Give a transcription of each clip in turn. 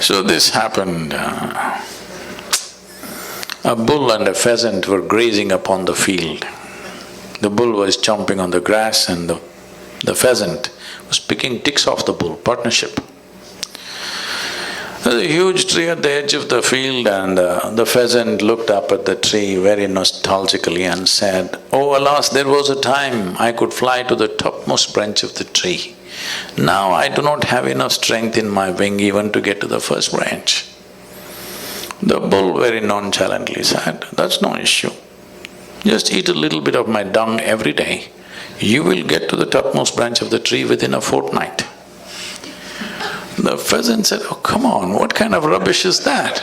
So this happened, a bull and a pheasant were grazing upon the field. The bull was chomping on the grass and the pheasant was picking ticks off the bull, partnership. There's a huge tree at the edge of the field and the pheasant looked up at the tree very nostalgically and said, "Oh alas, there was a time I could fly to the topmost branch of the tree. Now I do not have enough strength in my wing even to get to the first branch." The bull very nonchalantly said, "That's no issue. Just eat a little bit of my dung every day. You will get to the topmost branch of the tree within a fortnight." The pheasant said, "Oh, come on, what kind of rubbish is that?"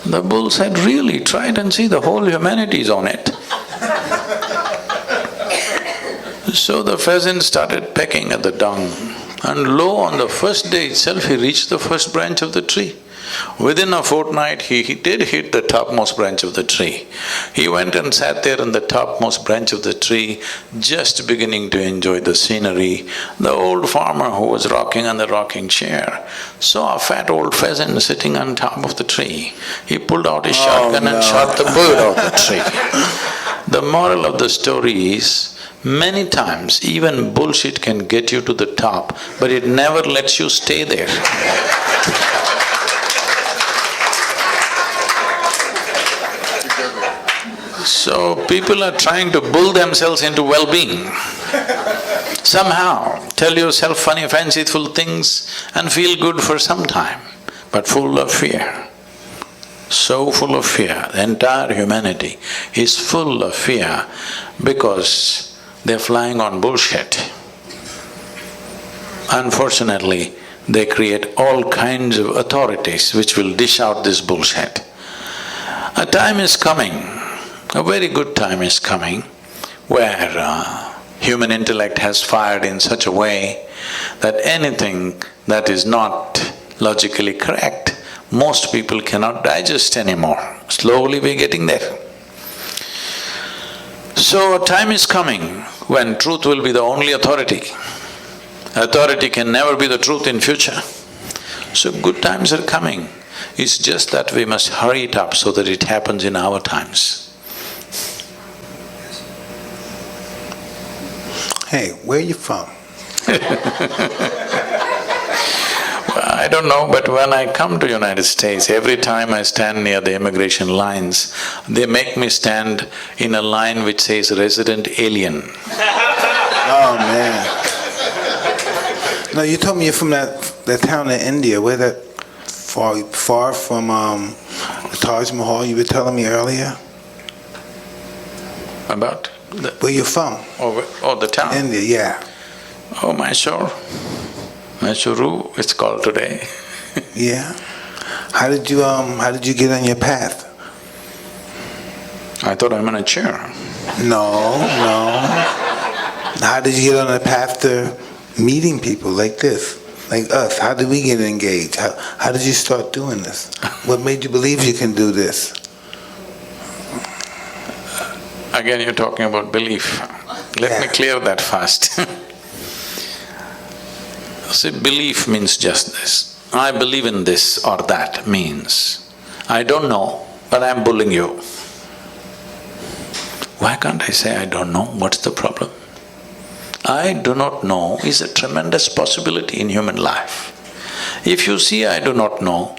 The bull said, "Really, try it and see, the whole humanity is on it." So the pheasant started pecking at the dung, and lo, on the first day itself he reached the first branch of the tree. Within a fortnight, he did hit the topmost branch of the tree. He went and sat there on the topmost branch of the tree, just beginning to enjoy the scenery. The old farmer who was rocking on the rocking chair saw a fat old pheasant sitting on top of the tree. He pulled out his shotgun and shot the bird off the tree. The moral of the story is, many times even bullshit can get you to the top, but it never lets you stay there. So people are trying to bull themselves into well-being. Somehow, tell yourself funny, fanciful things and feel good for some time, but full of fear. So full of fear. The entire humanity is full of fear because they're flying on bullshit. Unfortunately, they create all kinds of authorities which will dish out this bullshit. A time is coming, a very good time is coming, where human intellect has fired in such a way that anything that is not logically correct, most people cannot digest anymore. Slowly we're getting there. So a time is coming when truth will be the only authority. Authority can never be the truth in future. So good times are coming. It's just that we must hurry it up so that it happens in our times. Hey, where are you from? I don't know, but when I come to United States, every time I stand near the immigration lines, they make me stand in a line which says resident alien. Oh, man. No, you told me you're from that town in India. Where that far from the Taj Mahal you were telling me earlier? About? Where you from? Oh, the town? India, yeah. Oh, Mysore. Mysuru, it's called today. Yeah. How did you get on your path? I thought I'm in a chair. No. How did you get on the path to meeting people like this, like us? How did we get engaged? How did you start doing this? What made you believe you can do this? Again, you're talking about belief. Let me clear that first. See, belief means just this. I believe in this or that means, I don't know, but I'm bullying you. Why can't I say I don't know? What's the problem? I do not know is a tremendous possibility in human life. If you see I do not know,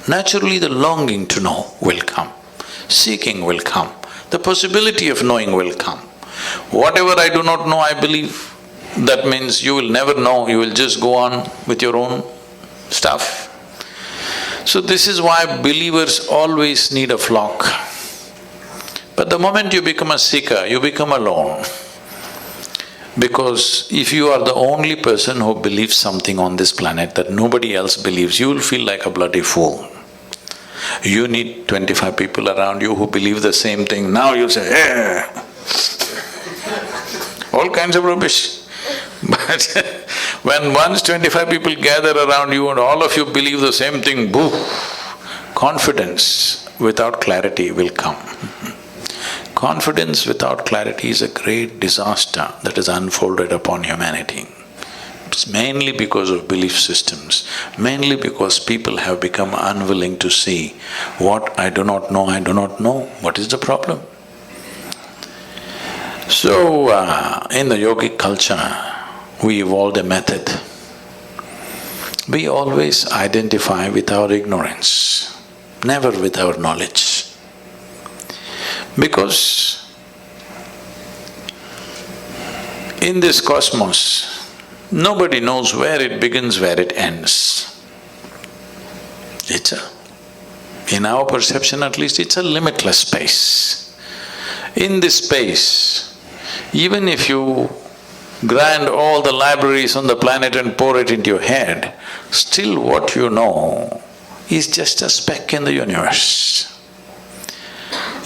naturally the longing to know will come, seeking will come, the possibility of knowing will come. Whatever I do not know, I believe. That means you will never know, you will just go on with your own stuff. So this is why believers always need a flock. But the moment you become a seeker, you become alone. Because if you are the only person who believes something on this planet that nobody else believes, you will feel like a bloody fool. You need 25 people around you who believe the same thing, now you say, eh, all kinds of rubbish. But when once 25 people gather around you and all of you believe the same thing, boo, confidence without clarity will come. Confidence without clarity is a great disaster that is unfolded upon humanity. It's mainly because of belief systems, mainly because people have become unwilling to see what I do not know, I do not know. What is the problem? So, in the yogic culture, we evolved a method. We always identify with our ignorance, never with our knowledge. Because in this cosmos, nobody knows where it begins, where it ends. In our perception at least, it's a limitless space. In this space, even if you grind all the libraries on the planet and pour it into your head, still what you know is just a speck in the universe.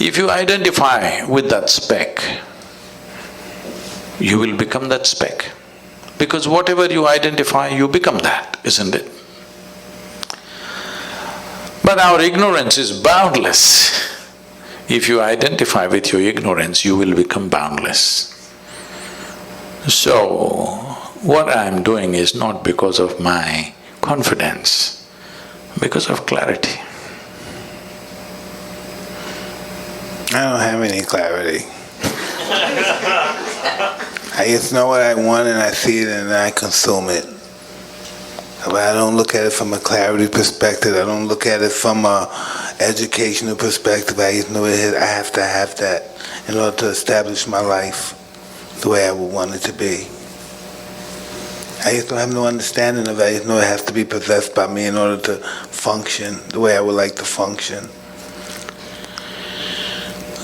If you identify with that speck, you will become that speck. Because whatever you identify, you become that, isn't it? But our ignorance is boundless. If you identify with your ignorance, you will become boundless. So, what I am doing is not because of my confidence, because of clarity. I don't have any clarity. I just know what I want and I see it and I consume it. But I don't look at it from a clarity perspective, I don't look at it from a educational perspective. I just know I have to have that in order to establish my life the way I would want it to be. I just don't have no understanding of it. I just know it has to be possessed by me in order to function the way I would like to function.